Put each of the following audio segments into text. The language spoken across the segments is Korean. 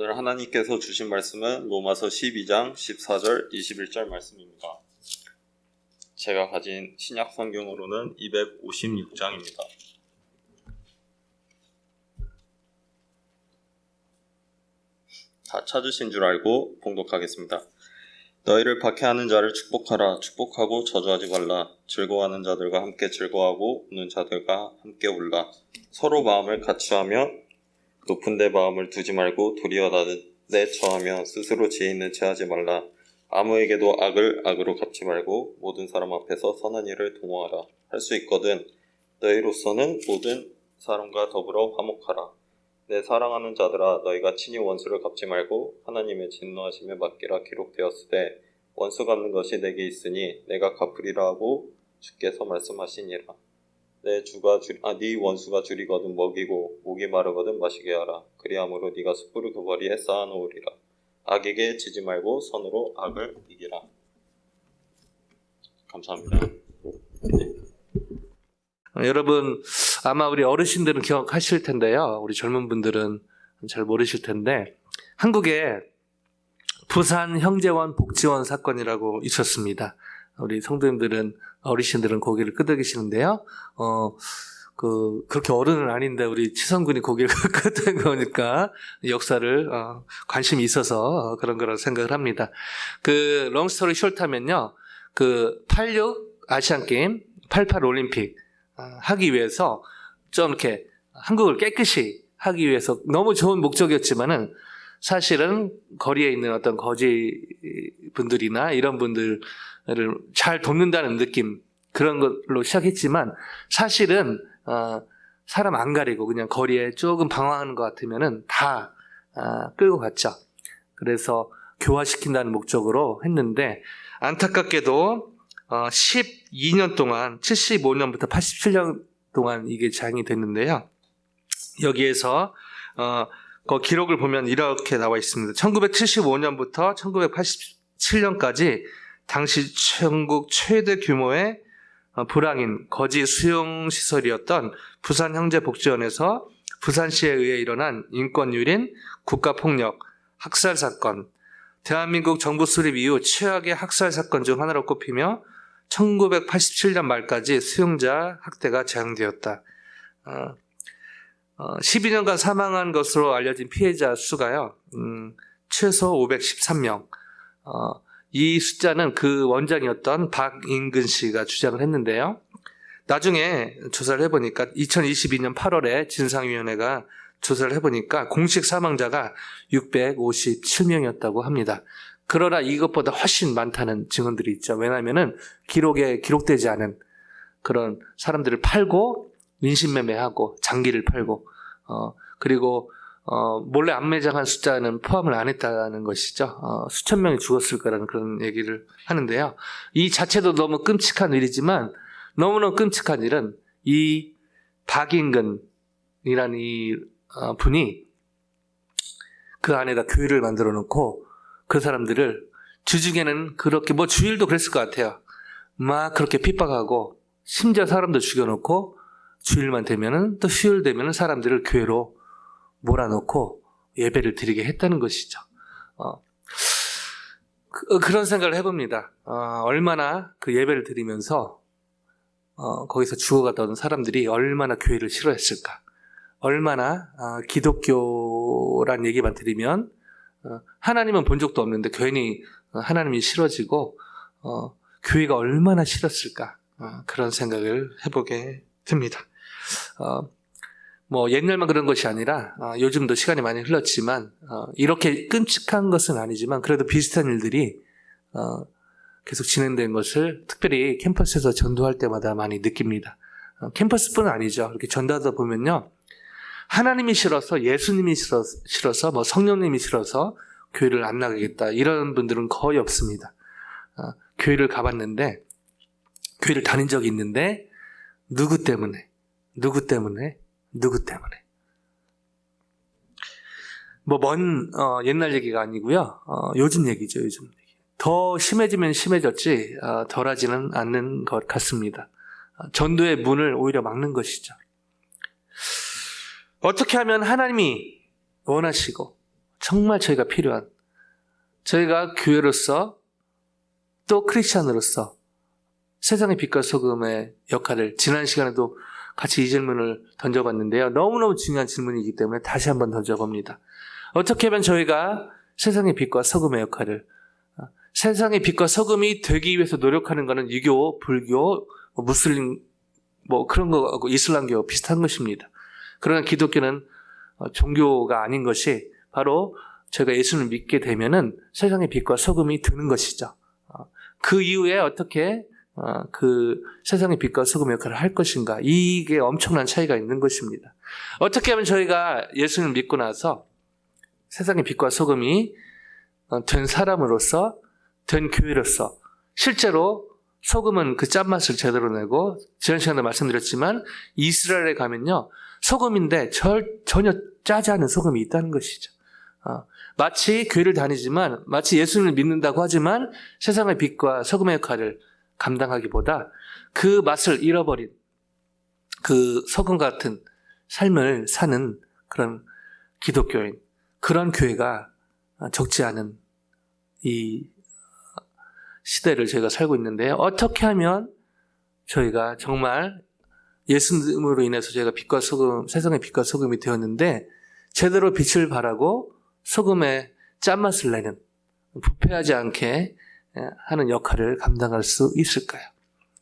오늘 하나님께서 주신 말씀은 로마서 12장 14절 21절 말씀입니다. 제가 가진 신약 성경으로는 256장입니다. 다 찾으신 줄 알고 봉독하겠습니다. 너희를 박해하는 자를 축복하라. 축복하고 저주하지 말라. 즐거워하는 자들과 함께 즐거워하고 우는 자들과 함께 울라. 서로 마음을 같이하며 높은 데 마음을 두지 말고 도리어 낮은 데 처하며 스스로 지혜 있는 채 하지 말라. 아무에게도 악을 악으로 갚지 말고 모든 사람 앞에서 선한 일을 도모하라. 할 수 있거든 너희로서는 모든 사람과 더불어 화목하라. 내 사랑하는 자들아, 너희가 친히 원수를 갚지 말고 하나님의 진노하심에 맡기라. 기록되었으되 원수 갚는 것이 내게 있으니 내가 갚으리라 하고 주께서 말씀하시니라. 네 원수가 줄이거든 먹이고 목이 마르거든 마시게 하라. 그리함으로 네가 숯불을 그 머리에 쌓아놓으리라. 악에게 지지 말고 선으로 악을 이기라. 감사합니다. 여러분, 아마 우리 어르신들은 기억하실 텐데요. 우리 젊은 분들은 잘 모르실 텐데, 한국에 부산 형제원 복지원 사건이라고 있었습니다. 우리 성도님들은, 어르신들은 고개를 끄덕이시는데요. 그렇게 어른은 아닌데 우리 치성군이 고개를 끄덕이니까 역사를 관심이 있어서 그런 거라고 생각을 합니다. 롱스토리 숏하면요, 86 아시안게임, 88 올림픽 하기 위해서 좀 이렇게 한국을 깨끗이 하기 위해서 너무 좋은 목적이었지만은 사실은 거리에 있는 어떤 거지 분들이나 이런 분들을 잘 돕는다는 느낌, 그런 걸로 시작했지만 사실은 사람 안 가리고 그냥 거리에 조금 방황하는 것 같으면은 다 끌고 갔죠. 그래서 교화시킨다는 목적으로 했는데 안타깝게도 12년 동안 75년부터 87년 동안 이게 장이 됐는데요. 여기에서 그 기록을 보면 이렇게 나와 있습니다. 1975년부터 1987년까지 당시 전국 최대 규모의 불황인 거지 수용시설이었던 부산형제복지원에서 부산시에 의해 일어난 인권유린, 국가폭력, 학살사건, 대한민국 정부 수립 이후 최악의 학살사건 중 하나로 꼽히며 1987년 말까지 수용자 학대가 재앙되었다. 12년간 사망한 것으로 알려진 피해자 수가요, 최소 513명. 이 숫자는 그 원장이었던 박인근 씨가 주장을 했는데요. 나중에 조사를 해보니까 2022년 8월에 진상위원회가 조사를 해보니까 공식 사망자가 657명이었다고 합니다. 그러나 이것보다 훨씬 많다는 증언들이 있죠. 왜냐하면은 기록에 기록되지 않은 그런 사람들을 팔고 인신매매하고 장기를 팔고 그리고 몰래 안매장한 숫자는 포함을 안 했다는 것이죠. 수천 명이 죽었을 거라는 그런 얘기를 하는데요. 이 자체도 너무 끔찍한 일이지만 너무너무 끔찍한 일은 이 박인근이라는 이 분이 그 안에다 교회를 만들어 놓고 그 사람들을 주중에는 그렇게 주일도 그랬을 것 같아요. 막 그렇게 핍박하고 심지어 사람도 죽여놓고 주일만 되면은 또 수요일 되면은 사람들을 교회로 몰아넣고 예배를 드리게 했다는 것이죠. 그런 생각을 해봅니다. 얼마나 그 예배를 드리면서 거기서 죽어가던 사람들이 얼마나 교회를 싫어했을까. 얼마나 기독교란 얘기만 들으면 하나님은 본 적도 없는데 괜히 하나님이 싫어지고 교회가 얼마나 싫었을까. 그런 생각을 해보게 됩니다. 옛날만 그런 것이 아니라 요즘도 시간이 많이 흘렀지만 이렇게 끔찍한 것은 아니지만 그래도 비슷한 일들이 계속 진행된 것을 특별히 캠퍼스에서 전도할 때마다 많이 느낍니다. 캠퍼스뿐 아니죠. 이렇게 전도하다 보면요, 하나님이 싫어서, 예수님이 싫어서, 성령님이 싫어서 교회를 안 나가겠다, 이런 분들은 거의 없습니다. 교회를 가봤는데, 교회를 다닌 적이 있는데 누구 때문에 옛날 얘기가 아니고요. 요즘 얘기죠. 요즘 얘기. 더 심해지면 심해졌지 덜하지는 않는 것 같습니다. 전도의 문을 오히려 막는 것이죠. 어떻게 하면 하나님이 원하시고 정말 저희가 필요한, 저희가 교회로서 또 크리스찬으로서 세상의 빛과 소금의 역할을, 지난 시간에도 같이 이 질문을 던져봤는데요. 너무너무 중요한 질문이기 때문에 다시 한번 던져봅니다. 어떻게 하면 저희가 세상의 빛과 소금의 역할을, 세상의 빛과 소금이 되기 위해서 노력하는 것은 유교, 불교, 무슬림, 그런 거하고 이슬람교 비슷한 것입니다. 그러나 기독교는 종교가 아닌 것이 바로 저희가 예수를 믿게 되면은 세상의 빛과 소금이 되는 것이죠. 그 이후에 어떻게 그 세상의 빛과 소금의 역할을 할 것인가, 이게 엄청난 차이가 있는 것입니다. 어떻게 하면 저희가 예수를 믿고 나서 세상의 빛과 소금이 된 사람으로서, 된 교회로서, 실제로 소금은 그 짠맛을 제대로 내고, 지난 시간에 말씀드렸지만 이스라엘에 가면요, 소금인데 전혀 짜지 않은 소금이 있다는 것이죠. 마치 교회를 다니지만, 마치 예수를 믿는다고 하지만 세상의 빛과 소금의 역할을 감당하기보다 그 맛을 잃어버린 그 소금 같은 삶을 사는 그런 기독교인, 그런 교회가 적지 않은 이 시대를 저희가 살고 있는데요. 어떻게 하면 저희가 정말 예수님으로 인해서 저희가 빛과 소금, 세상의 빛과 소금이 되었는데 제대로 빛을 발하고 소금의 짠맛을 내는, 부패하지 않게 하는 역할을 감당할 수 있을까요?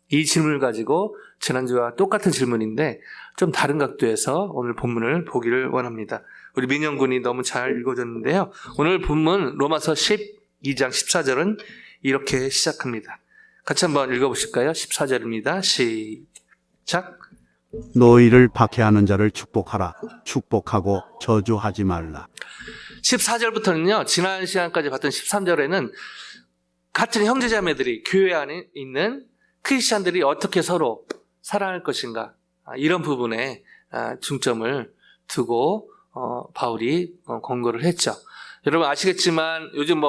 이 질문을 가지고 지난주와 똑같은 질문인데 좀 다른 각도에서 오늘 본문을 보기를 원합니다. 우리 민영 군이 너무 잘 읽어줬는데요. 오늘 본문 로마서 12장 14절은 이렇게 시작합니다. 같이 한번 읽어보실까요? 14절입니다. 시작. 너희를 박해하는 자를 축복하라. 축복하고 저주하지 말라. 14절부터는요, 지난 시간까지 봤던 13절에는 같은 형제자매들이, 교회 안에 있는 크리스찬들이 어떻게 서로 사랑할 것인가, 이런 부분에 중점을 두고 바울이 권고를 했죠. 여러분 아시겠지만 요즘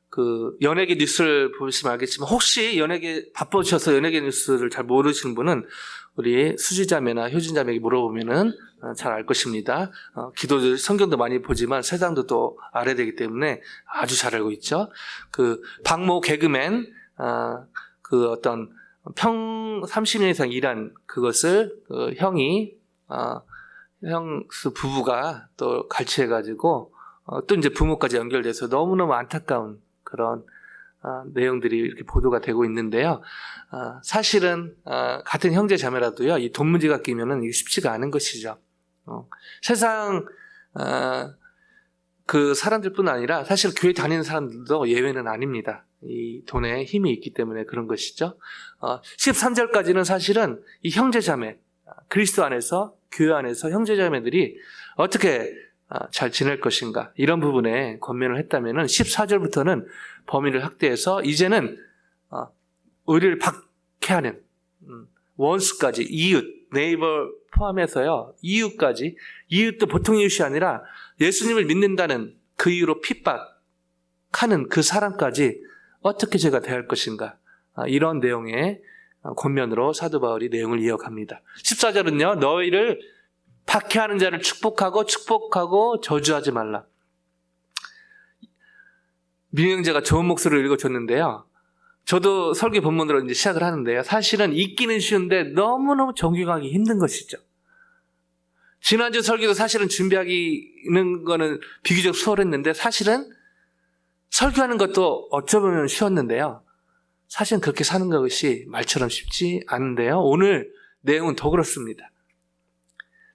그 연예계 뉴스를 보시면 알겠지만, 혹시 연예계 바쁘셔서 연예계 뉴스를 잘 모르시는 분은 우리 수지자매나 효진자매에게 물어보면은 잘 알 것입니다. 기도들, 성경도 많이 보지만 세상도 또 알아야 되기 때문에 아주 잘 알고 있죠. 그 박모 개그맨, 그 어떤 30년 이상 일한 그것을 형수 부부가 또 갈취해가지고 또 이제 부모까지 연결돼서 너무너무 안타까운 그런 내용들이 이렇게 보도가 되고 있는데요. 사실은 같은 형제 자매라도요, 이 돈 문제가 끼면은 이게 쉽지가 않은 것이죠. 세상 그 사람들뿐 아니라 사실 교회 다니는 사람들도 예외는 아닙니다. 이 돈에 힘이 있기 때문에 그런 것이죠. 13절까지는 사실은 이 형제 자매, 그리스도 안에서, 교회 안에서 형제 자매들이 어떻게 잘 지낼 것인가, 이런 부분에 권면을 했다면은 14절부터는 범위를 확대해서 이제는 우리를 박해하는 원수까지, 이웃, 네이버 포함해서요, 이웃까지, 이웃도 보통 이웃이 아니라 예수님을 믿는다는 그 이유로 핍박하는 그 사람까지 어떻게 제가 대할 것인가, 이런 내용의 권면으로 사도 바울이 내용을 이어갑니다. 14절은요, 너희를 박해하는 자를 축복하고 저주하지 말라. 민영재가 좋은 목소리를 읽어줬는데요. 저도 설교 본문으로 이제 시작을 하는데요. 사실은 읽기는 쉬운데 너무너무 적용하기 힘든 것이죠. 지난주 설교도 사실은 준비하기는 거는 비교적 수월했는데, 사실은 설교하는 것도 어쩌면 쉬웠는데요. 사실은 그렇게 사는 것이 말처럼 쉽지 않은데요. 오늘 내용은 더 그렇습니다.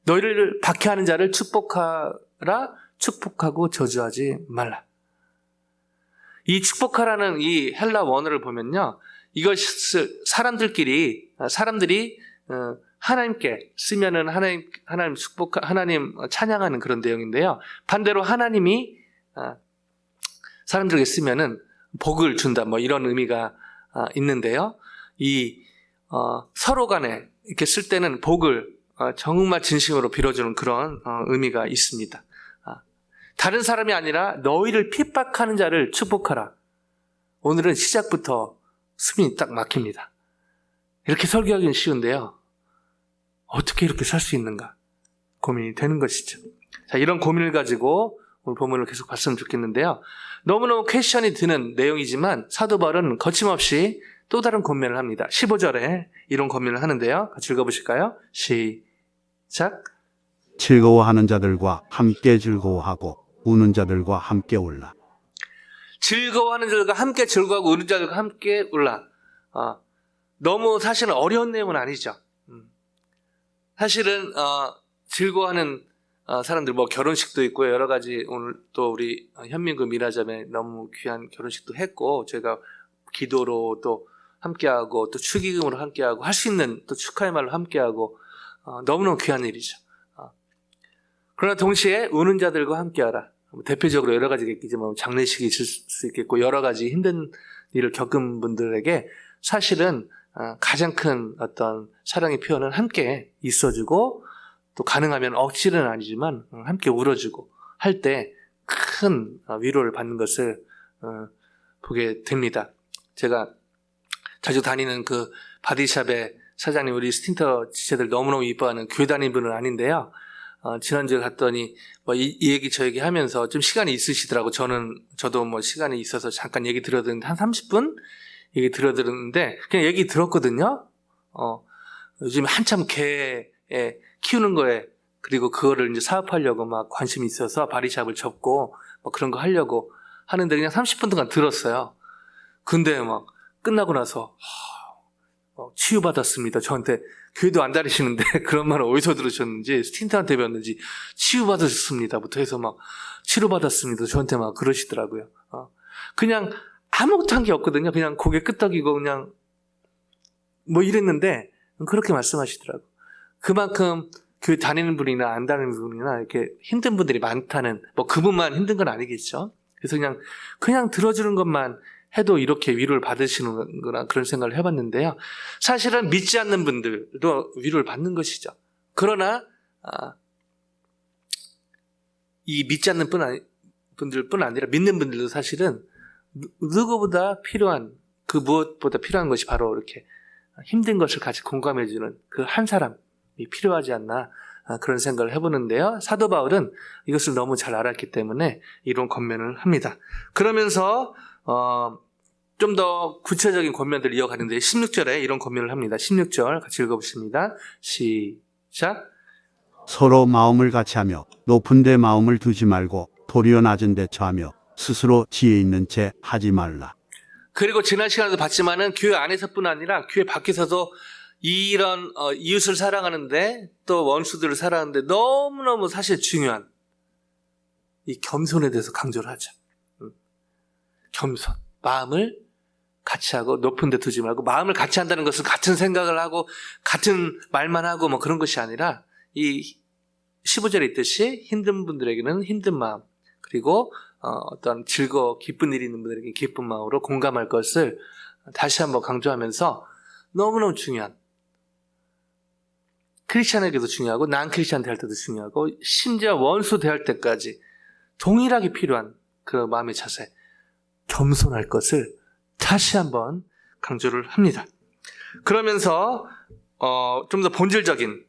너희를 박해하는 자를 축복하라, 축복하고 저주하지 말라. 이 축복하라는 이 헬라 원어를 보면요, 이것을 사람들이 하나님께 쓰면은 하나님 하나님 찬양하는 그런 내용인데요. 반대로 하나님이 사람들에게 쓰면은 복을 준다, 이런 의미가 있는데요. 이 서로 간에 이렇게 쓸 때는 복을 정말 진심으로 빌어주는 그런 의미가 있습니다. 다른 사람이 아니라 너희를 핍박하는 자를 축복하라. 오늘은 시작부터 숨이 딱 막힙니다. 이렇게 설교하기는 쉬운데요, 어떻게 이렇게 살 수 있는가 고민이 되는 것이죠. 자, 이런 고민을 가지고 오늘 본문을 계속 봤으면 좋겠는데요. 너무너무 퀘션이 드는 내용이지만 사도 바울은 거침없이 또 다른 권면을 합니다. 15절에 이런 권면을 하는데요. 같이 읽어보실까요? 시작. 즐거워하는 자들과 함께 즐거워하고 우는 자들과 함께 울라. 즐거워하는 자들과 함께 즐거워하고 우는 자들과 함께 울라. 너무 사실은 어려운 내용은 아니죠. 사실은 즐거워하는 사람들 뭐 결혼식도 있고 여러 가지 오늘 또 우리 현민구 미라점에 너무 귀한 결혼식도 했고 저희가 기도로 또 함께하고 또 축의금으로 함께하고 할 수 있는 또 축하의 말로 함께하고 너무너무 귀한 일이죠. 그러나 동시에 우는 자들과 함께하라. 대표적으로 여러 가지가 있겠지만 장례식이 있을 수 있겠고 여러 가지 힘든 일을 겪은 분들에게 사실은 가장 큰 어떤 사랑의 표현은 함께 있어주고 또 가능하면 억지는 아니지만 함께 울어주고 할 때 큰 위로를 받는 것을 보게 됩니다. 제가 자주 다니는 그 바디샵의 사장님 우리 스틴터 지체들 너무너무 이뻐하는 교회 다니는 분은 아닌데요. 지난주에 갔더니 뭐 이 얘기 저 얘기 하면서 좀 시간이 있으시더라고. 저도 뭐 시간이 있어서 잠깐 얘기 들어드는데 한 30분 얘기 들어드는데 그냥 얘기 들었거든요. 요즘 한참 개 키우는 거에 그리고 그거를 이제 사업하려고 막 관심이 있어서 바리샵을 접고 뭐 그런 거 하려고 하는데 그냥 30분 동안 들었어요. 근데 막 끝나고 나서 치유받았습니다. 저한테 교회도 안 다니시는데 그런 말을 어디서 들으셨는지 스틴트한테 배웠는지 치유받으셨습니다부터 해서 막 치료받았습니다. 저한테 막 그러시더라고요. 그냥 아무것도 한 게 없거든요. 그냥 고개 끄덕이고 그냥 뭐 이랬는데 그렇게 말씀하시더라고요. 그만큼 교회 다니는 분이나 안 다니는 분이나 이렇게 힘든 분들이 많다는 뭐 그분만 힘든 건 아니겠죠. 그래서 그냥 들어주는 것만 해도 이렇게 위로를 받으시는구나 그런 생각을 해봤는데요. 사실은 믿지 않는 분들도 위로를 받는 것이죠. 그러나 이 믿지 않는 분들뿐 아니라 믿는 분들도 사실은 누구보다 필요한 그 무엇보다 필요한 것이 바로 이렇게 힘든 것을 같이 공감해주는 그 한 사람이 필요하지 않나 그런 생각을 해보는데요. 사도 바울은 이것을 너무 잘 알았기 때문에 이런 권면을 합니다. 그러면서 좀 더 구체적인 권면들을 이어가는데 16절에 이런 권면을 합니다. 16절 같이 읽어보십니다. 시작. 서로 마음을 같이하며 높은 데 마음을 두지 말고 도리어 낮은 데 처하며 스스로 지혜 있는 채 하지 말라. 그리고 지난 시간에도 봤지만은 교회 안에서뿐 아니라 교회 밖에서도 이런 이웃을 사랑하는데 또 원수들을 사랑하는데 너무너무 사실 중요한 이 겸손에 대해서 강조를 하죠. 겸손. 마음을 같이 하고 높은 데 두지 말고 마음을 같이 한다는 것은 같은 생각을 하고 같은 말만 하고 뭐 그런 것이 아니라 이 15절에 있듯이 힘든 분들에게는 힘든 마음 그리고 어떤 기쁜 일이 있는 분들에게 기쁜 마음으로 공감할 것을 다시 한번 강조하면서 너무너무 중요한 크리스찬에게도 중요하고 난 크리스찬 대할 때도 중요하고 심지어 원수 대할 때까지 동일하게 필요한 그 마음의 자세 겸손할 것을 다시 한번 강조를 합니다. 그러면서 좀 더 본질적인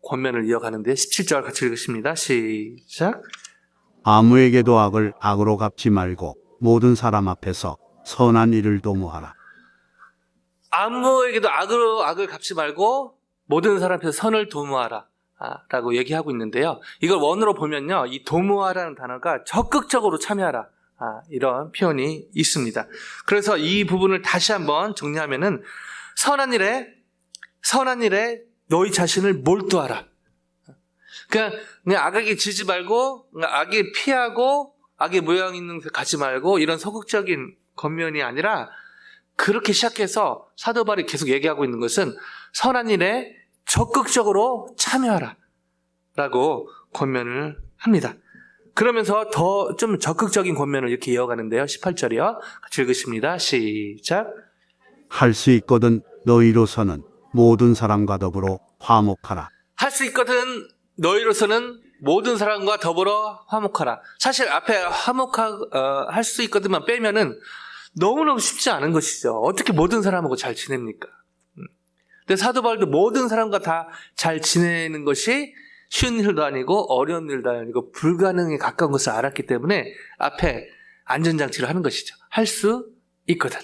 권면을 이어가는데 17절 같이 읽으십니다. 시작. 아무에게도 악을 악으로 갚지 말고 모든 사람 앞에서 선한 일을 도모하라. 아무에게도 악을 갚지 말고 모든 사람 앞에서 선을 도모하라 라고 얘기하고 있는데요. 이걸 원어로 보면요. 이 도모하라는 단어가 적극적으로 참여하라 이런 표현이 있습니다. 그래서 이 부분을 다시 한번 정리하면은 선한 일에 너희 자신을 몰두하라. 그냥 악에게 지지 말고 악에 피하고 악의 모양 있는 데 가지 말고 이런 소극적인 권면이 아니라 그렇게 시작해서 사도 바울이 계속 얘기하고 있는 것은 선한 일에 적극적으로 참여하라 라고 권면을 합니다. 그러면서 더 좀 적극적인 권면을 이렇게 이어가는데요. 18절이요. 같이 읽으십니다. 시작. 할 수 있거든 너희로서는 모든 사람과 더불어 화목하라. 할 수 있거든 너희로서는 모든 사람과 더불어 화목하라. 사실 앞에 할 수 있거든만 빼면은 너무너무 쉽지 않은 것이죠. 어떻게 모든 사람하고 잘 지냅니까? 근데 사도 바울도 모든 사람과 다 잘 지내는 것이 쉬운 일도 아니고 어려운 일도 아니고 불가능에 가까운 것을 알았기 때문에 앞에 안전장치를 하는 것이죠. 할 수 있거든.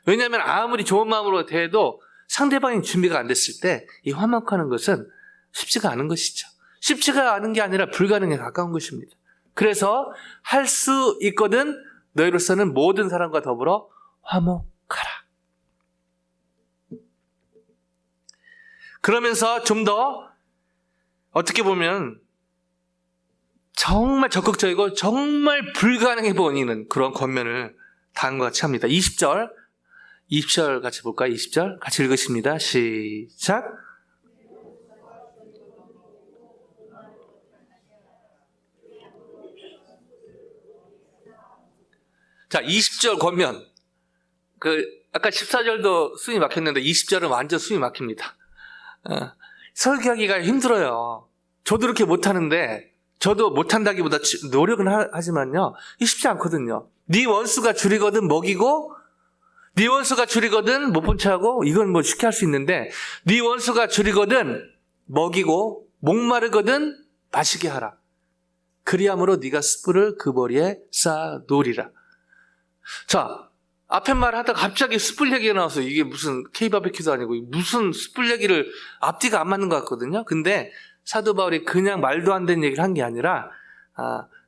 왜냐하면 아무리 좋은 마음으로 대해도 상대방이 준비가 안 됐을 때 이 화목하는 것은 쉽지가 않은 것이죠. 쉽지가 않은 게 아니라 불가능에 가까운 것입니다. 그래서 할 수 있거든 너희로서는 모든 사람과 더불어 화목하라. 그러면서 좀 더 어떻게 보면 정말 적극적이고 정말 불가능해 보이는 그런 권면을 다음과 같이 합니다. 20절 같이 볼까요? 20절 같이 읽으십니다. 시작. 자, 20절 권면. 아까 14절도 숨이 막혔는데 20절은 완전 숨이 막힙니다. 설교하기가 힘들어요. 저도 이렇게 못하는데, 저도 못한다기보다 노력은 하지만요, 이 쉽지 않거든요. 네 원수가 줄이거든 먹이고, 네 원수가 줄이거든 못 본 체하고, 이건 뭐 쉽게 할 수 있는데, 네 원수가 줄이거든 먹이고, 목마르거든 마시게 하라. 그리함으로 네가 숯불을 그 머리에 쌓아 놓으리라. 자, 앞에 말 하다가 갑자기 숯불 얘기가 나와서 이게 무슨 K바베큐도 아니고 무슨 숯불 얘기를 앞뒤가 안 맞는 것 같거든요. 근데 사도 바울이 그냥 말도 안 되는 얘기를 한 게 아니라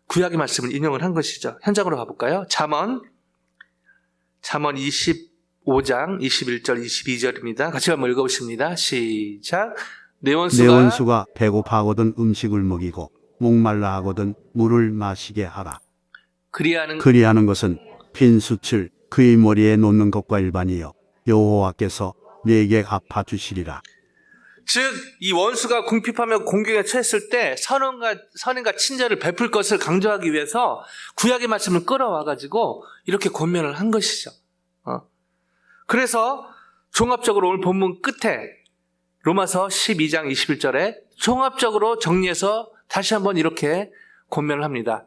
구약의 말씀을 인용을 한 것이죠. 현장으로 가볼까요? 잠언 25장 21절 22절입니다. 같이 한번 읽어보십니다. 시작. 내 원수가 배고파하거든 음식을 먹이고 목말라 하거든 물을 마시게 하라. 그리하는 것은 빈 숯을 그의 머리에 놓는 것과 일반이요 여호와께서 네게 갚아주시리라. 즉 이 원수가 궁핍하며 공경에 처했을 때 선행과 친절을 베풀 것을 강조하기 위해서 구약의 말씀을 끌어와가지고 이렇게 권면을 한 것이죠. 그래서 종합적으로 오늘 본문 끝에 로마서 12장 21절에 종합적으로 정리해서 다시 한번 이렇게 권면을 합니다.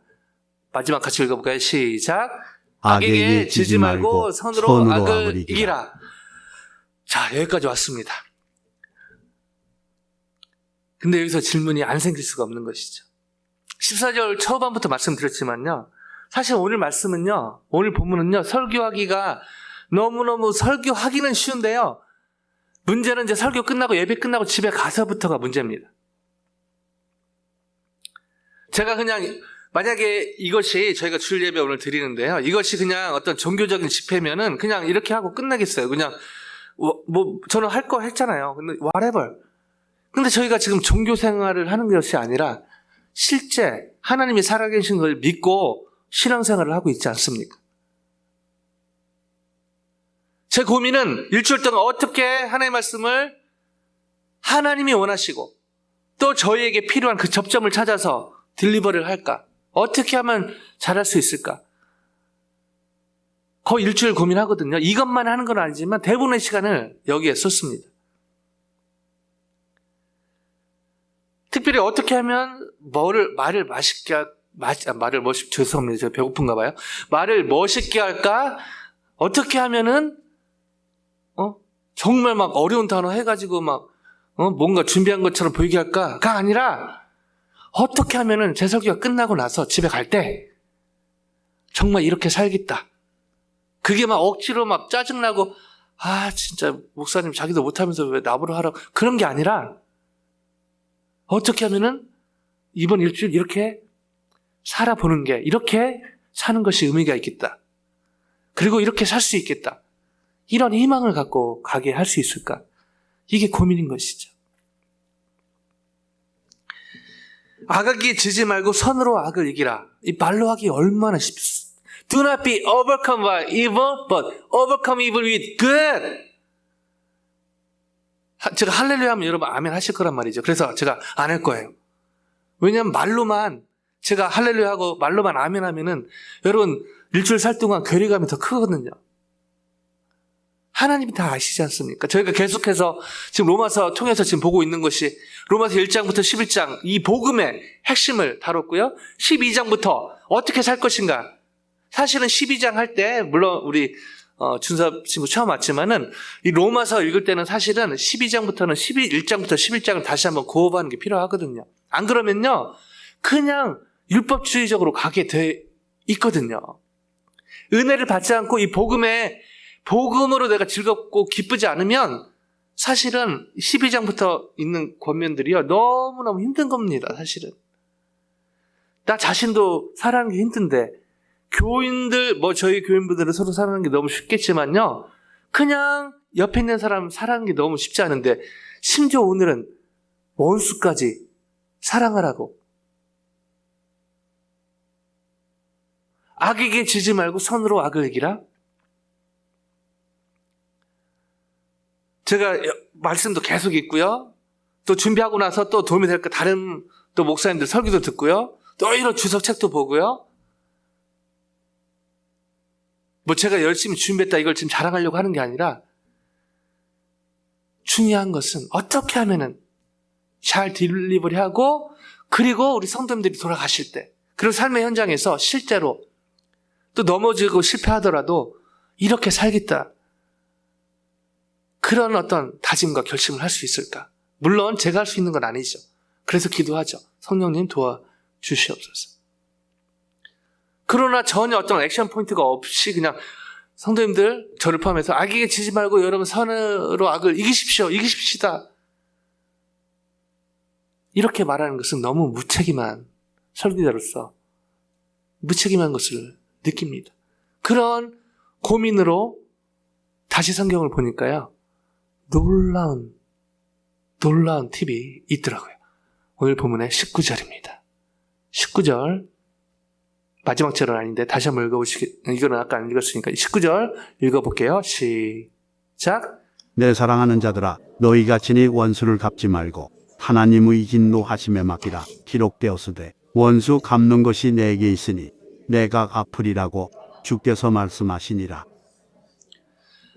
마지막 같이 읽어볼까요? 시작. 악에게 지지 말고 선으로 악을 이기라. 자, 여기까지 왔습니다. 근데 여기서 질문이 안 생길 수가 없는 것이죠. 14절 초반부터 말씀드렸지만요, 사실 오늘 말씀은요, 오늘 본문은요, 설교하기가 너무너무 설교하기는 쉬운데요, 문제는 이제 설교 끝나고 예배 끝나고 집에 가서부터가 문제입니다. 제가 그냥 만약에 이것이 저희가 주일 예배 오늘 드리는데요, 이것이 그냥 어떤 종교적인 집회면은 그냥 이렇게 하고 끝나겠어요. 그냥 뭐 저는 할 거 했잖아요. 근데 whatever. 근데 저희가 지금 종교 생활을 하는 것이 아니라 실제 하나님이 살아계신 걸 믿고 신앙생활을 하고 있지 않습니까? 제 고민은 일주일 동안 어떻게 하나님의 말씀을 하나님이 원하시고 또 저희에게 필요한 그 접점을 찾아서 딜리버를 할까? 어떻게 하면 잘할 수 있을까? 거의 일주일 고민하거든요. 이것만 하는 건 아니지만 대부분의 시간을 여기에 썼습니다. 특별히 어떻게 하면 말을 멋있게 죄송합니다. 제가 배고픈가 봐요. 말을 멋있게 할까? 어떻게 하면은 정말 막 어려운 단어 해가지고 막 뭔가 준비한 것처럼 보이게 할까가 아니라 어떻게 하면은 제 설교가 끝나고 나서 집에 갈 때 정말 이렇게 살겠다. 그게 막 억지로 막 짜증나고 진짜 목사님 자기도 못하면서 왜 나보러 하라고 그런 게 아니라 어떻게 하면은 이번 일주일 이렇게 살아보는 게 이렇게 사는 것이 의미가 있겠다. 그리고 이렇게 살 수 있겠다. 이런 희망을 갖고 가게 할 수 있을까? 이게 고민인 것이죠. 악하게 지지 말고 선으로 악을 이기라. 이 말로 하기 얼마나 쉽습니까? Do not be overcome by evil, but overcome evil with good. 제가 할렐루야 하면 여러분 아멘 하실 거란 말이죠. 그래서 제가 안 할 거예요. 왜냐하면 말로만 제가 할렐루야 하고 말로만 아멘 하면은 여러분 일주일 살 동안 괴리감이 더 크거든요. 하나님이 다 아시지 않습니까? 저희가 계속해서 지금 로마서 통해서 지금 보고 있는 것이 로마서 1장부터 11장 이 복음의 핵심을 다뤘고요. 12장부터 어떻게 살 것인가. 사실은 12장 할 때 물론 우리 준섭 친구 처음 왔지만은 이 로마서 읽을 때는 사실은 12장부터는 1장부터 11장을 다시 한번 고업하는 게 필요하거든요. 안 그러면요, 그냥 율법주의적으로 가게 돼 있거든요. 은혜를 받지 않고 이 복음으로 내가 즐겁고 기쁘지 않으면 사실은 12장부터 있는 권면들이요, 너무너무 힘든 겁니다, 사실은. 나 자신도 살아가는 게 힘든데, 교인들, 저희 교인분들은 서로 살아가는 게 너무 쉽겠지만요, 그냥 옆에 있는 사람 살아가는 게 너무 쉽지 않은데, 심지어 오늘은 원수까지 사랑하라고. 악에게 지지 말고 선으로 악을 이기라. 제가 말씀도 계속 있고요. 또 준비하고 나서 또 도움이 될 거 다른 또 목사님들 설교도 듣고요. 또 이런 주석책도 보고요. 제가 열심히 준비했다 이걸 지금 자랑하려고 하는 게 아니라 중요한 것은 어떻게 하면은 잘 딜리버리하고 그리고 우리 성도님들이 돌아가실 때 그리고 삶의 현장에서 실제로 또 넘어지고 실패하더라도 이렇게 살겠다. 그런 어떤 다짐과 결심을 할 수 있을까? 물론 제가 할 수 있는 건 아니죠. 그래서 기도하죠. 성령님 도와주시옵소서. 그러나 전혀 어떤 액션 포인트가 없이 그냥 성도님들 저를 포함해서 악에게 지지 말고 여러분 선으로 악을 이기십시다. 이렇게 말하는 것은 너무 무책임한 설교자로서 무책임한 것을 느낍니다. 그런 고민으로 다시 성경을 보니까요, 놀라운 팁이 있더라고요. 오늘 본문의 19절입니다. 19절 마지막 절은 아닌데 다시 한번 이거는 아까 안 읽었으니까 19절 읽어볼게요. 시작. 내 사랑하는 자들아, 너희가 친히 원수를 갚지 말고 하나님의 진노하심에 맡기라. 기록되었으되 원수 갚는 것이 내게 있으니 내가 갚으리라고 주께서 말씀하시니라.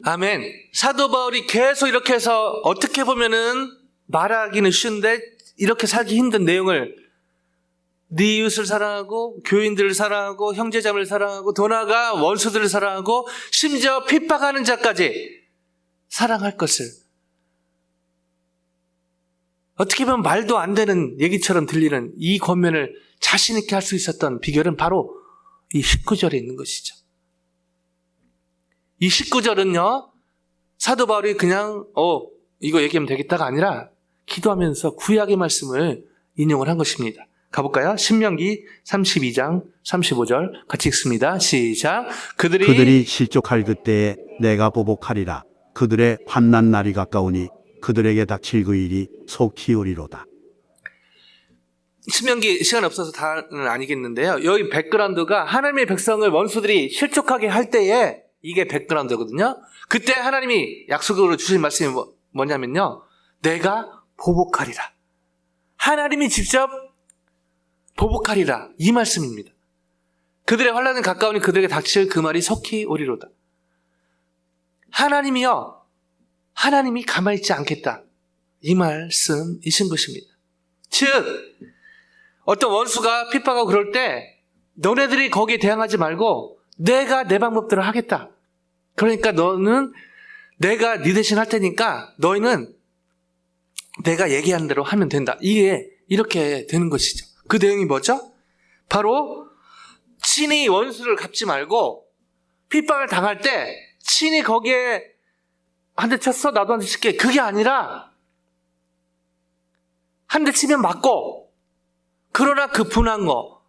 아멘. 사도 바울이 계속 이렇게 해서 어떻게 보면은 말하기는 쉬운데 이렇게 살기 힘든 내용을 네 이웃을 사랑하고 교인들을 사랑하고 형제자매를 사랑하고 더 나아가 원수들을 사랑하고 심지어 핍박하는 자까지 사랑할 것을 어떻게 보면 말도 안 되는 얘기처럼 들리는 이 권면을 자신 있게 할 수 있었던 비결은 바로 이 19절에 있는 것이죠. 이 19절은요, 사도 바울이 그냥 이거 얘기하면 되겠다가 아니라 기도하면서 구약의 말씀을 인용을 한 것입니다. 가볼까요? 신명기 32장 35절 같이 읽습니다. 시작. 그들이 실족할 그때에 내가 보복하리라. 그들의 환난 날이 가까우니 그들에게 닥칠 그 일이 속히 오리로다. 신명기 시간 없어서 다는 아니겠는데요. 여기 백그라운드가 하나님의 백성을 원수들이 실족하게 할 때에 이게 백그라운드거든요. 그때 하나님이 약속으로 주신 말씀이 뭐냐면요, 내가 보복하리라. 하나님이 직접 보복하리라, 이 말씀입니다. 그들의 환난은 가까우니 그들에게 닥칠 그 말이 속히 오리로다. 하나님이 가만히 있지 않겠다, 이 말씀이신 것입니다. 즉 어떤 원수가 핍박하고 그럴 때 너네들이 거기에 대항하지 말고 내가 내 방법대로 하겠다. 그러니까 너는 내가 네 대신 할 테니까 너희는 내가 얘기하는 대로 하면 된다. 이게 이렇게 되는 것이죠. 그 내용이 뭐죠? 바로 친히 원수를 갚지 말고 핍박을 당할 때 친히 거기에 한 대 쳤어, 나도 한 대 칠게, 그게 아니라 한 대 치면 맞고, 그러나 그 분한 거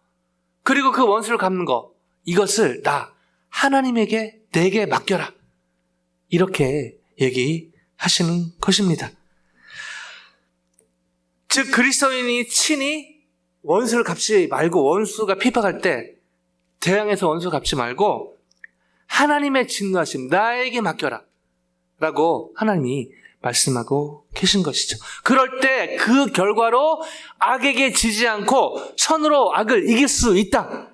그리고 그 원수를 갚는 거, 이것을 하나님에게 내게 맡겨라, 이렇게 얘기하시는 것입니다. 즉 그리스도인이 친히 원수를 갚지 말고, 원수가 핍박할 때 대항해서 원수 갚지 말고 하나님의 진노하심 나에게 맡겨라 라고 하나님이 말씀하고 계신 것이죠. 그럴 때 그 결과로 악에게 지지 않고 선으로 악을 이길 수 있다.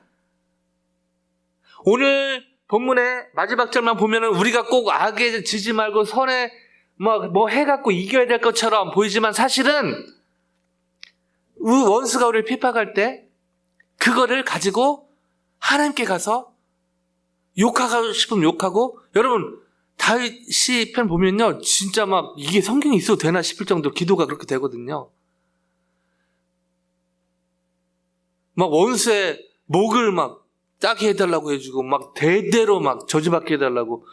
오늘 본문의 마지막 절만 보면은 우리가 꼭 악에 지지 말고 선에 뭐 해갖고 이겨야 될 것처럼 보이지만 사실은 원수가 우리를 핍박할 때 그거를 가지고 하나님께 가서 욕하고 싶으면 욕하고, 여러분 다윗이 편 보면요, 진짜 막 이게 성경에 있어도 되나 싶을 정도로 기도가 그렇게 되거든요. 막 원수의 목을 막 따게 해달라고 해주고, 막 대대로 막 저주받게 해달라고.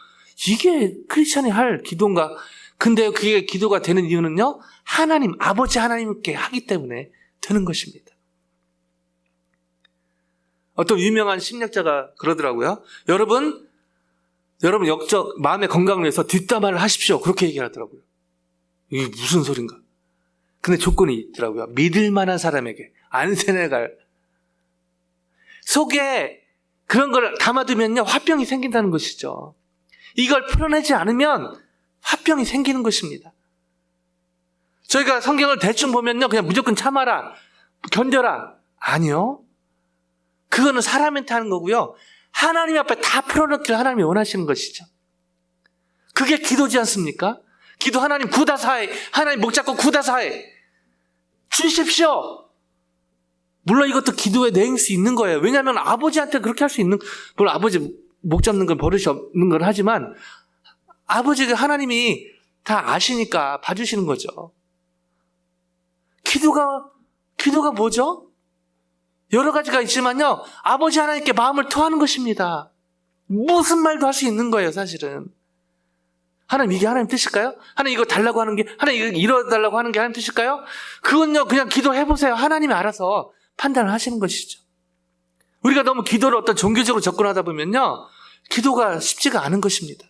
이게 크리스찬이 할 기도인가? 근데 그게 기도가 되는 이유는요, 하나님, 아버지 하나님께 하기 때문에 되는 것입니다. 어떤 유명한 심리학자가 그러더라고요. 여러분 역적 마음의 건강을 위해서 뒷담화를 하십시오. 그렇게 얘기하더라고요. 이게 무슨 소린가? 근데 조건이 있더라고요. 믿을 만한 사람에게, 안 세뇌갈. 속에 그런 걸 담아두면요, 화병이 생긴다는 것이죠. 이걸 풀어내지 않으면 화병이 생기는 것입니다. 저희가 성경을 대충 보면요, 그냥 무조건 참아라, 견뎌라. 아니요. 그거는 사람한테 하는 거고요. 하나님 앞에 다 풀어놓기를 하나님이 원하시는 것이죠. 그게 기도지 않습니까? 기도 하나님 구다사해, 하나님 목 잡고 구다사해 주십시오. 물론 이것도 기도의 내용일 수 있는 거예요. 왜냐하면 아버지한테 그렇게 할 수 있는, 물론 아버지 목 잡는 건 버릇이 없는 건 하지만 아버지가 하나님이 다 아시니까 봐주시는 거죠. 기도가 뭐죠? 여러 가지가 있지만요, 아버지 하나님께 마음을 토하는 것입니다. 무슨 말도 할 수 있는 거예요, 사실은. 하나님, 이게 하나님 뜻일까요? 하나님, 이거 달라고 하는 게, 하나님, 이거 이뤄달라고 하는 게 하나님 뜻일까요? 그건요, 그냥 기도해보세요. 하나님이 알아서 판단을 하시는 것이죠. 우리가 너무 기도를 어떤 종교적으로 접근하다 보면요, 기도가 쉽지가 않은 것입니다.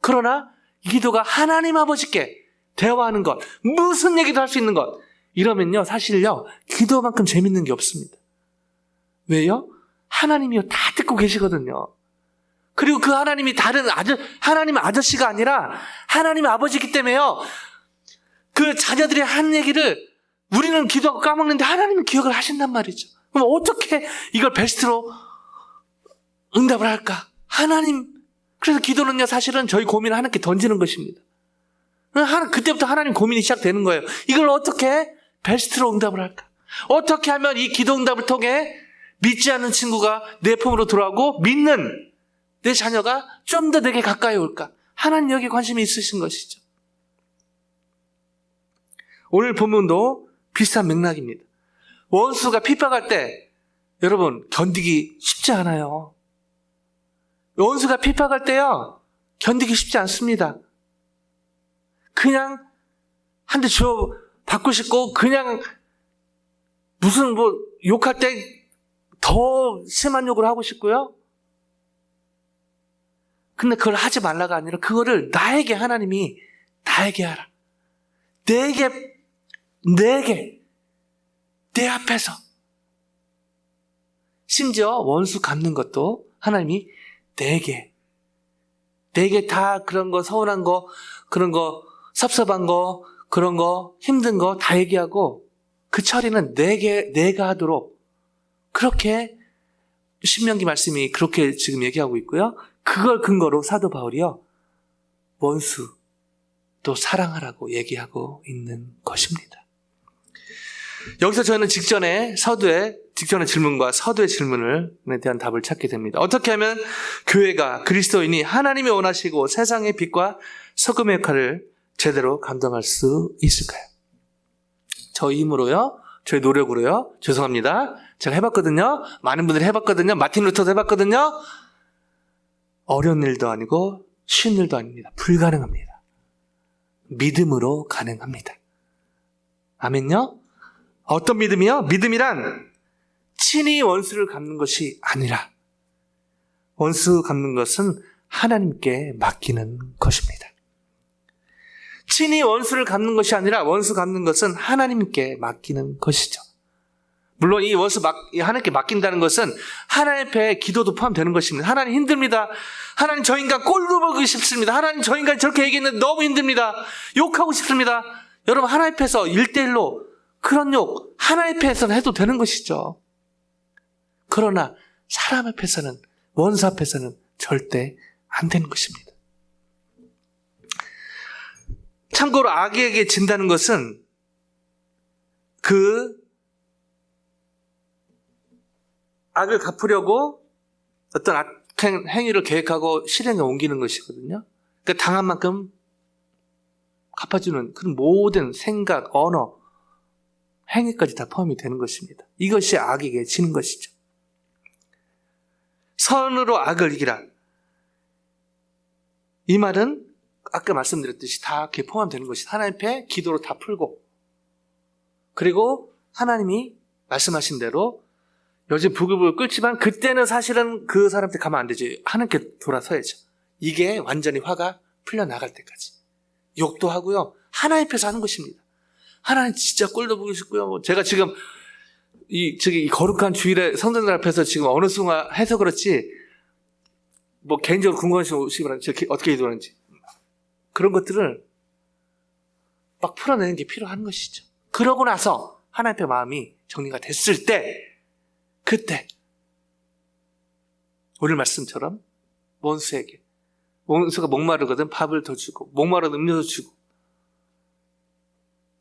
그러나 이 기도가 하나님 아버지께 대화하는 것, 무슨 얘기도 할 수 있는 것, 이러면요, 사실요, 기도만큼 재밌는 게 없습니다. 왜요? 하나님이요, 다 듣고 계시거든요. 그리고 그 하나님이 하나님 아저씨가 아니라 하나님 아버지이기 때문에요, 그 자녀들이 한 얘기를 우리는 기도하고 까먹는데 하나님은 기억을 하신단 말이죠. 그럼 어떻게 이걸 베스트로 응답을 할까? 그래서 기도는요, 사실은 저희 고민을 하나님께 던지는 것입니다. 그때부터 하나님 고민이 시작되는 거예요. 이걸 어떻게 베스트로 응답을 할까? 어떻게 하면 이 기도 응답을 통해 믿지 않는 친구가 내 품으로 돌아오고 믿는 내 자녀가 좀 더 내게 가까이 올까? 하나님 여기에 관심이 있으신 것이죠. 오늘 본문도 비슷한 맥락입니다. 원수가 핍박할 때 여러분 견디기 쉽지 않아요. 원수가 핍박할 때요, 견디기 쉽지 않습니다. 그냥 한 대 줘 받고 싶고, 그냥 무슨 욕할 때 더 심한 욕을 하고 싶고요. 근데 그걸 하지 말라가 아니라 그거를 하나님이 나에게 하라. 내게 내 앞에서. 심지어 원수 갚는 것도 하나님이 내게 다 그런 거, 서운한 거, 그런 거, 섭섭한 거, 그런 거, 힘든 거 다 얘기하고, 그 처리는 내가 하도록, 그렇게 신명기 말씀이 그렇게 지금 얘기하고 있고요. 그걸 근거로 사도 바울이요, 원수 또 사랑하라고 얘기하고 있는 것입니다. 여기서 저는 직전의 질문과 서두의 질문에 대한 답을 찾게 됩니다. 어떻게 하면 교회가, 그리스도인이 하나님이 원하시고 세상의 빛과 소금의 역할을 제대로 감당할 수 있을까요? 저희 힘으로요, 저희 노력으로요, 죄송합니다. 제가 해봤거든요. 많은 분들이 해봤거든요. 마틴 루터도 해봤거든요. 어려운 일도 아니고 쉬운 일도 아닙니다. 불가능합니다. 믿음으로 가능합니다. 아멘요? 어떤 믿음이요? 믿음이란 친히 원수를 갚는 것이 아니라 원수 갚는 것은 하나님께 맡기는 것입니다. 친히 원수를 갚는 것이 아니라 원수 갚는 것은 하나님께 맡기는 것이죠. 물론 이 원수 하나님께 맡긴다는 것은 하나님 앞에 기도도 포함되는 것입니다. 하나님 힘듭니다. 하나님 저 인간 꼴도 보기 싶습니다. 하나님 저 인간 저렇게 얘기했는데 너무 힘듭니다. 욕하고 싶습니다. 여러분 하나님 앞에서 1대1로 그런 욕 하나님 앞에서는 해도 되는 것이죠. 그러나 사람 앞에서는, 원수 앞에서는 절대 안 되는 것입니다. 참고로 악에게 진다는 것은 그 악을 갚으려고 어떤 행위를 계획하고 실행에 옮기는 것이거든요. 그러니까 당한 만큼 갚아주는 그런 모든 생각, 언어, 행위까지 다 포함이 되는 것입니다. 이것이 악에게 지는 것이죠. 선으로 악을 이기라. 이 말은 아까 말씀드렸듯이 다 이렇게 포함되는 것이 하나님 앞에 기도로 다 풀고, 그리고 하나님이 말씀하신 대로 요즘 부글부글 끓지만 그때는 사실은 그 사람한테 가면 안 되지. 하나님께 돌아서야죠. 이게 완전히 화가 풀려나갈 때까지. 욕도 하고요. 하나님 앞에서 하는 것입니다. 하나님 진짜 꼴도 보기 싫고요. 제가 지금 이 거룩한 주일에 성도들 앞에서 지금 어느 순간 해서 그렇지, 뭐 개인적으로 궁금하시기 바랍니다. 제가 어떻게 기도하는지. 그런 것들을 막 풀어내는 게 필요한 것이죠. 그러고 나서 하나님 앞에 마음이 정리가 됐을 때, 그때 오늘 말씀처럼 원수가 목마르거든 밥을 더 주고, 목마르거든 음료도 주고,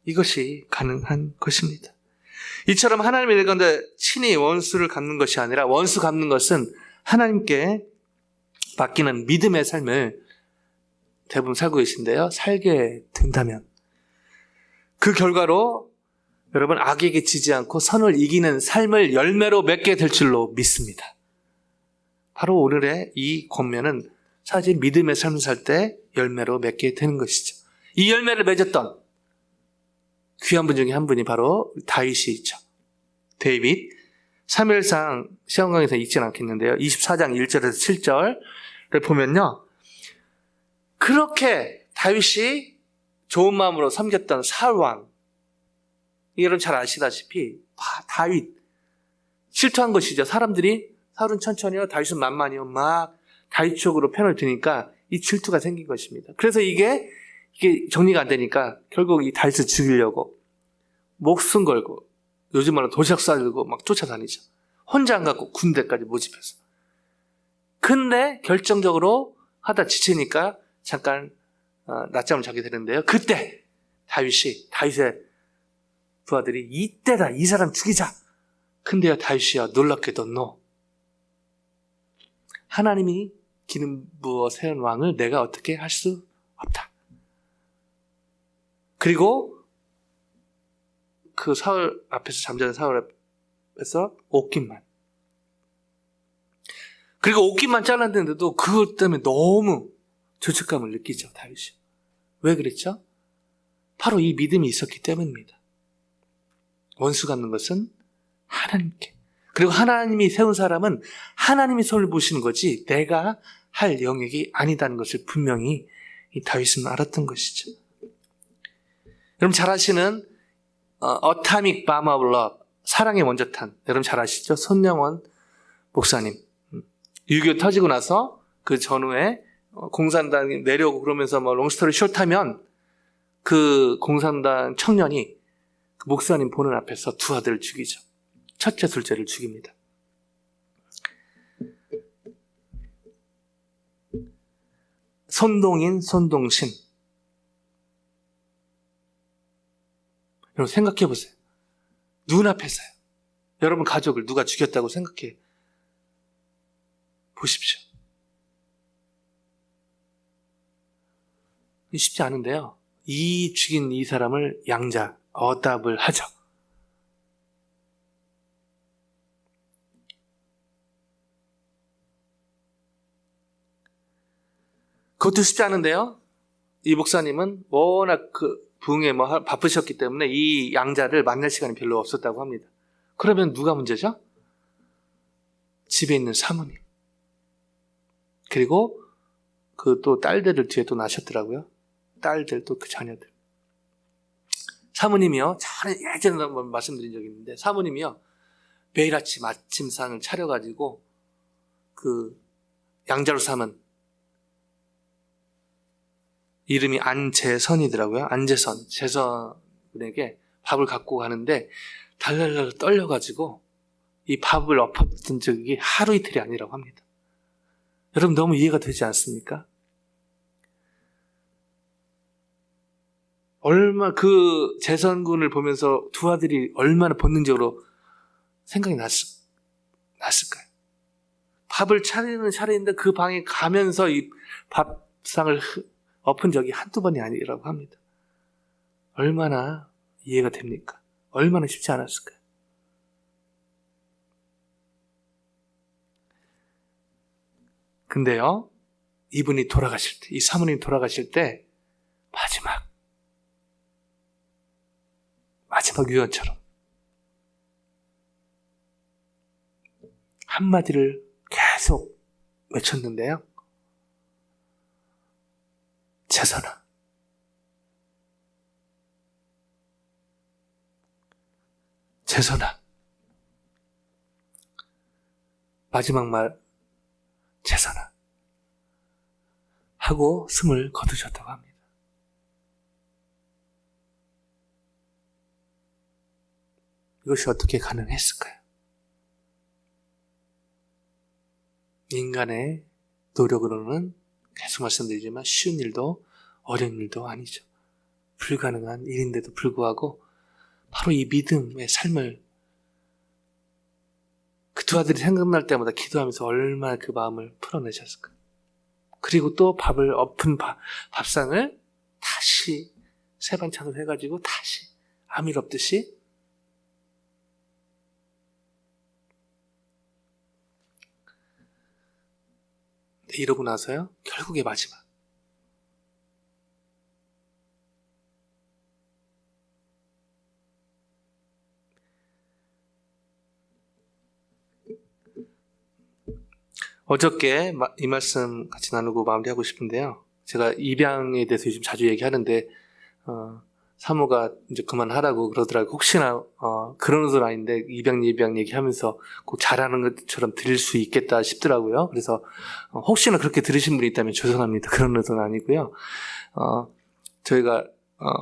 이것이 가능한 것입니다. 이처럼 하나님의 일건데 친히 원수를 갚는 것이 아니라, 원수 갚는 것은 하나님께 맡기는 믿음의 삶을 대부분 살고 계신데요, 살게 된다면 그 결과로 여러분 악에게 지지 않고 선을 이기는 삶을 열매로 맺게 될 줄로 믿습니다. 바로 오늘의 이 권면은 사실 믿음의 삶을 살 때 열매로 맺게 되는 것이죠. 이 열매를 맺었던 귀한 분 중에 한 분이 바로 다윗이 있죠. 데이빗. 사무엘상 시험 강의에서 읽지는 않겠는데요, 24장 1절에서 7절을 보면요, 그렇게 다윗이 좋은 마음으로 섬겼던 사울왕, 여러분 잘 아시다시피 다윗 실토한 것이죠. 사람들이 사울은 천천히요, 다윗은 만만히요, 막 다윗 쪽으로 편을 드니까 이 질투가 생긴 것입니다. 그래서 이게 정리가 안 되니까 결국 이 다윗을 죽이려고 목숨 걸고, 요즘 말로 도시락 싸들고 막 쫓아다니죠. 혼자 안 갖고 군대까지 모집해서. 근데 결정적으로 하다 지치니까 잠깐 낮잠을 자게 되는데요, 그때 다윗의 부하들이 이때다, 이 사람 죽이자. 근데요, 다윗이요, 놀랍게도 하나님이 기름 부어 세운 왕을 내가 어떻게 할 수 없다. 그리고 그 사울 앞에서, 잠자는 사울 앞에서 옷깃만, 그리고 옷깃만 잘랐는데도 그것 때문에 너무 죄책감을 느끼죠, 다윗이. 왜 그랬죠? 바로 이 믿음이 있었기 때문입니다. 원수 갚는 것은 하나님께, 그리고 하나님이 세운 사람은 하나님이 손을 보시는 거지 내가 할 영역이 아니다는 것을 분명히 이 다윗은 알았던 것이죠. 여러분 잘 아시는 Atomic Bomb of Love, 사랑의 원자탄, 여러분 잘 아시죠? 손영원 목사님. 6.25 터지고 나서 그 전후에 공산당이 내려오고 그러면서 뭐 롱스토리 숏하면 그 공산당 청년이 그 목사님 보는 앞에서 두 아들을 죽이죠. 첫째, 둘째를 죽입니다. 손동인, 손동신. 여러분 생각해 보세요. 눈앞에서요. 여러분 가족을 누가 죽였다고 생각해 보십시오. 쉽지 않은데요, 이 죽인 이 사람을 양자, 어답을 하죠. 그것도 쉽지 않은데요, 이 목사님은 워낙 그 부흥에 바쁘셨기 때문에 이 양자를 만날 시간이 별로 없었다고 합니다. 그러면 누가 문제죠? 집에 있는 사모님, 그리고 그 또 딸들을 뒤에 또 낳으셨더라고요. 딸들, 또 그 자녀들. 사모님이요, 전에 예전에 한번 말씀드린 적이 있는데, 사모님이요 매일 아침 아침상을 차려가지고 그 양자로 삼은, 이름이 안재선이더라고요. 안재선, 재선에게 밥을 갖고 가는데 달달달 떨려가지고 이 밥을 엎었던 적이 하루 이틀이 아니라고 합니다. 여러분 너무 이해가 되지 않습니까? 얼마 그 재선군을 보면서 두 아들이 얼마나 본능적으로 생각이 났을까요? 밥을 차리는데 그 방에 가면서 이 밥상을 엎은 적이 한두 번이 아니라고 합니다. 얼마나 이해가 됩니까? 얼마나 쉽지 않았을까요? 근데요, 이분이 돌아가실 때, 이 사모님이 돌아가실 때 마지막 유언처럼 한마디를 계속 외쳤는데요. 재선아, 재선아. 마지막 말, 재선아. 하고 숨을 거두셨다고 합니다. 이것이 어떻게 가능했을까요? 인간의 노력으로는 계속 말씀드리지만 쉬운 일도 어려운 일도 아니죠. 불가능한 일인데도 불구하고 바로 이 믿음의 삶을 그 두 아들이 생각날 때마다 기도하면서 얼마나 그 마음을 풀어내셨을까요? 그리고 또 밥을 엎은 밥상을 다시 세 반찬으로 해가지고 다시 아밀 없듯이 이러고 나서요, 결국에 마지막 어저께 이 말씀 같이 나누고 마무리하고 싶은데요. 제가 입양에 대해서 요즘 자주 얘기하는데 사모가 이제 그만하라고 그러더라고요. 혹시나 그런 건 아닌데 입양 얘기하면서 꼭 잘하는 것처럼 들릴 수 있겠다 싶더라고요. 그래서 혹시나 그렇게 들으신 분이 있다면 죄송합니다. 그런 의도는 아니고요. 저희가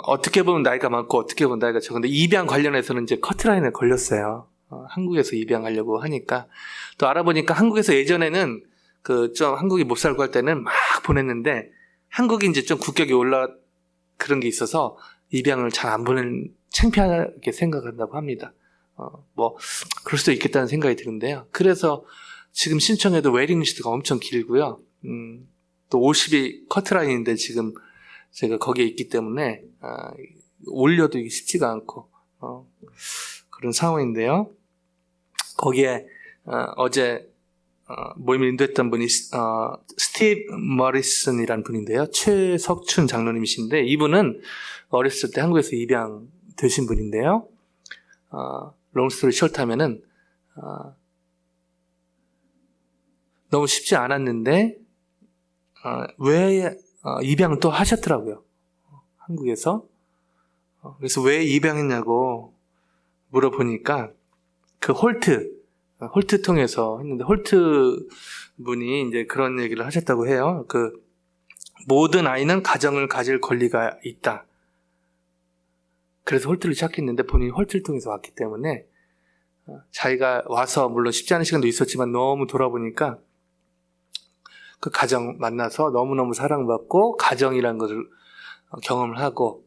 어떻게 보면 나이가 많고 어떻게 보면 나이가 적은데 입양 관련해서는 이제 커트라인에 걸렸어요. 한국에서 입양하려고 하니까 또 알아보니까 한국에서 예전에는 좀 한국에 못 살고 할 때는 막 보냈는데 한국이 이제 좀 국격이 그런 게 있어서 입양을 잘 안 보내는 창피하게 생각한다고 합니다. 그럴 수도 있겠다는 생각이 드는데요. 그래서 지금 신청해도 웨이팅 리스트가 엄청 길고요. 또 50이 커트라인인데 지금 제가 거기에 있기 때문에 올려도 이게 쉽지가 않고 그런 상황인데요. 거기에 어제 모임을 인도했던 분이 스티브 머리슨이라는 분인데요. 최석춘 장로님이신데 이분은 어렸을 때 한국에서 입양되신 분인데요. 롱스토리 숏하면은 너무 쉽지 않았는데 왜 입양을 또 하셨더라고요. 한국에서. 그래서 왜 입양했냐고 물어보니까 그 홀트 통해서 했는데 홀트 분이 이제 그런 얘기를 하셨다고 해요. 모든 아이는 가정을 가질 권리가 있다. 그래서 홀트를 시작했는데 본인이 홀트를 통해서 왔기 때문에 자기가 와서 물론 쉽지 않은 시간도 있었지만 너무 돌아보니까 그 가정 만나서 너무너무 사랑받고 가정이라는 것을 경험을 하고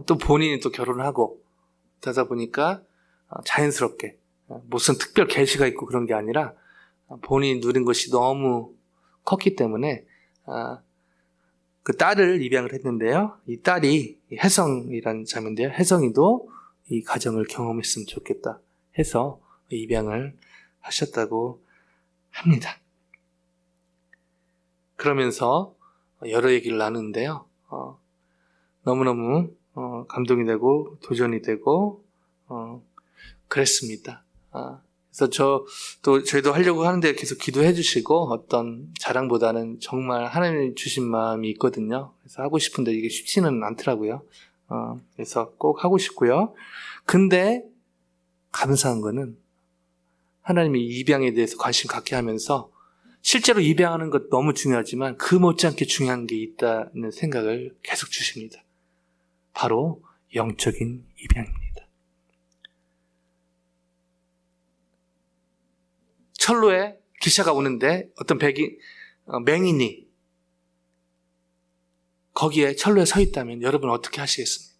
또 본인이 또 결혼을 하고 그러다 보니까 자연스럽게 무슨 특별 계시가 있고 그런 게 아니라 본인이 누린 것이 너무 컸기 때문에 그 딸을 입양을 했는데요. 이 딸이 혜성이라는 자매인데요. 혜성이도 이 가정을 경험했으면 좋겠다 해서 입양을 하셨다고 합니다. 그러면서 여러 얘기를 나누는데요. 너무너무 감동이 되고 도전이 되고 그랬습니다. 그래서 저희도 하려고 하는데 계속 기도해 주시고 어떤 자랑보다는 정말 하나님이 주신 마음이 있거든요. 그래서 하고 싶은데 이게 쉽지는 않더라고요. 그래서 꼭 하고 싶고요. 근데 감사한 거는 하나님이 입양에 대해서 관심 갖게 하면서 실제로 입양하는 것 너무 중요하지만 그 못지않게 중요한 게 있다는 생각을 계속 주십니다. 바로 영적인 입양입니다. 철로에 기차가 오는데 어떤 맹인이 거기에 철로에 서 있다면 여러분 어떻게 하시겠습니까?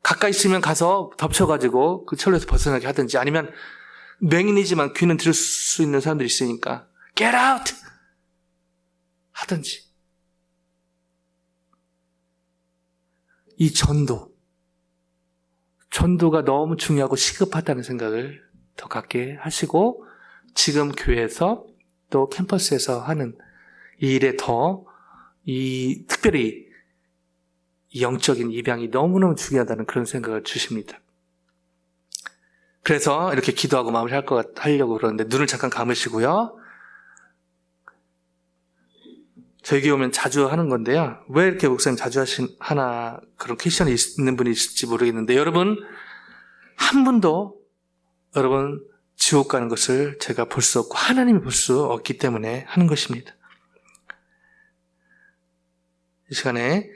가까이 있으면 가서 덮쳐가지고 그 철로에서 벗어나게 하든지 아니면 맹인이지만 귀는 들을 수 있는 사람들이 있으니까 Get out! 하든지. 이 전도가 너무 중요하고 시급하다는 생각을 더 갖게 하시고 지금 교회에서 또 캠퍼스에서 하는 이 일에 더 특별히 이 영적인 입양이 너무너무 중요하다는 그런 생각을 주십니다. 그래서 이렇게 기도하고 마무리하려고 그러는데 눈을 잠깐 감으시고요. 저희 교회 오면 자주 하는 건데요. 왜 이렇게 목사님 자주 하나 그런 퀘션이 있는 분이 있을지 모르겠는데 여러분 한 분도 여러분 지옥 가는 것을 제가 볼 수 없고 하나님이 볼 수 없기 때문에 하는 것입니다. 이 시간에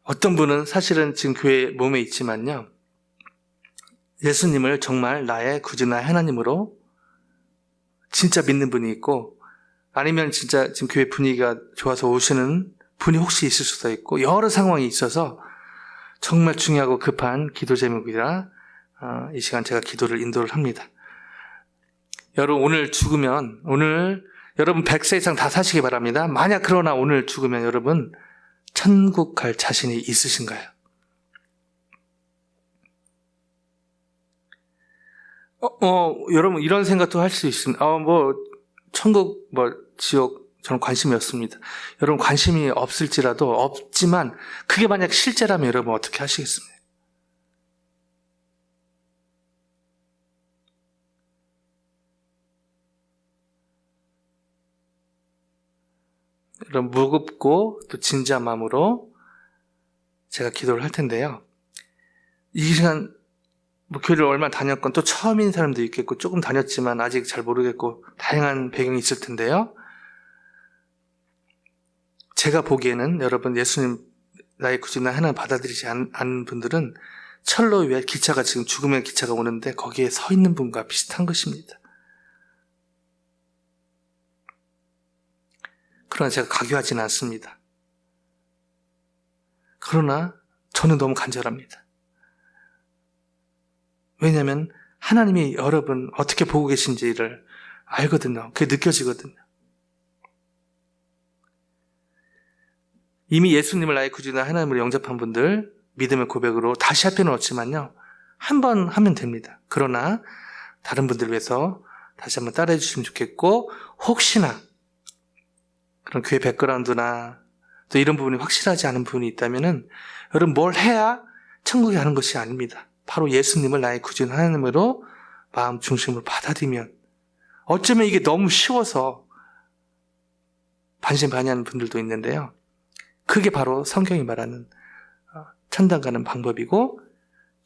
어떤 분은 사실은 지금 교회 몸에 있지만요. 예수님을 정말 나의 구주 나의 하나님으로 진짜 믿는 분이 있고 아니면 진짜 지금 교회 분위기가 좋아서 오시는 분이 혹시 있을 수도 있고 여러 상황이 있어서 정말 중요하고 급한 기도 제목이라 이 시간 제가 기도를 인도를 합니다. 여러분 오늘 죽으면 여러분 100세 이상 다 사시기 바랍니다. 만약 그러나 오늘 죽으면 여러분 천국 갈 자신이 있으신가요? 여러분 이런 생각도 할 수 있습니다. 천국 지옥 저는 관심이 없습니다. 여러분 관심이 없을지라도 없지만 그게 만약 실제라면 여러분 어떻게 하시겠습니까? 여러분 무겁고 또 진지한 마음으로 제가 기도를 할 텐데요. 이 시간 교회를 얼마나 다녔건 또 처음인 사람도 있겠고 조금 다녔지만 아직 잘 모르겠고 다양한 배경이 있을 텐데요. 제가 보기에는 여러분 예수님 나의 구주 나 하나 받아들이지 않은 분들은 철로 위에 기차가 지금 죽음의 기차가 오는데 거기에 서 있는 분과 비슷한 것입니다. 그러나 제가 강요하지는 않습니다. 그러나 저는 너무 간절합니다. 왜냐하면 하나님이 여러분 어떻게 보고 계신지를 알거든요. 그게 느껴지거든요. 이미 예수님을 나의 구주나 하나님을 영접한 분들 믿음의 고백으로 다시 할 필요는 없지만요. 한 번 하면 됩니다. 그러나 다른 분들 위해서 다시 한번 따라해 주시면 좋겠고 혹시나 그런 교회 백그라운드나 또 이런 부분이 확실하지 않은 부분이 있다면은 여러분 뭘 해야 천국에 가는 것이 아닙니다. 바로 예수님을 나의 구주 하나님으로 마음 중심으로 받아들이면 어쩌면 이게 너무 쉬워서 반신반의하는 분들도 있는데요. 그게 바로 성경이 말하는 천당 가는 방법이고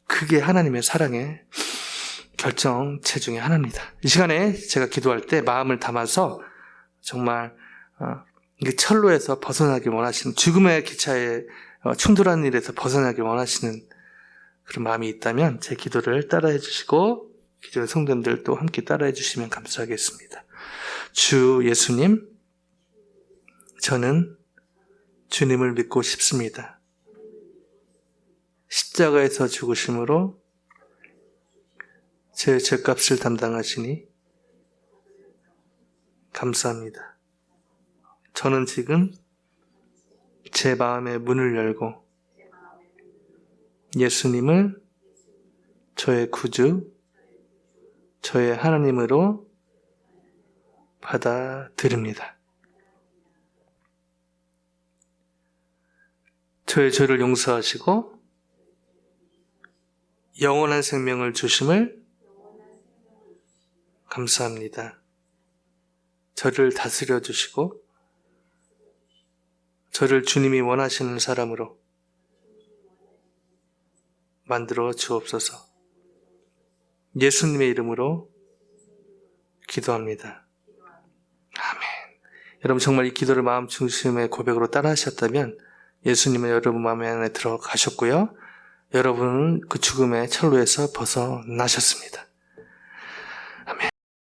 그게 하나님의 사랑의 결정체 중에 하나입니다. 이 시간에 제가 기도할 때 마음을 담아서 정말 이게 철로에서 벗어나길 원하시는 죽음의 기차에 충돌하는 일에서 벗어나길 원하시는 그런 마음이 있다면 제 기도를 따라해 주시고 기도의 성도님들도 함께 따라해 주시면 감사하겠습니다. 주 예수님, 저는 주님을 믿고 싶습니다. 십자가에서 죽으심으로 제 죄값을 담당하시니 감사합니다. 저는 지금 제 마음의 문을 열고 예수님을 저의 구주, 저의 하나님으로 받아들입니다. 저의 죄를 용서하시고 영원한 생명을 주심을 감사합니다. 저를 다스려 주시고 저를 주님이 원하시는 사람으로 만들어 주옵소서. 예수님의 이름으로 기도합니다. 아멘. 여러분 정말 이 기도를 마음 중심의 고백으로 따라 하셨다면 예수님은 여러분 마음 안에 들어가셨고요. 여러분은 그 죽음의 철로에서 벗어나셨습니다.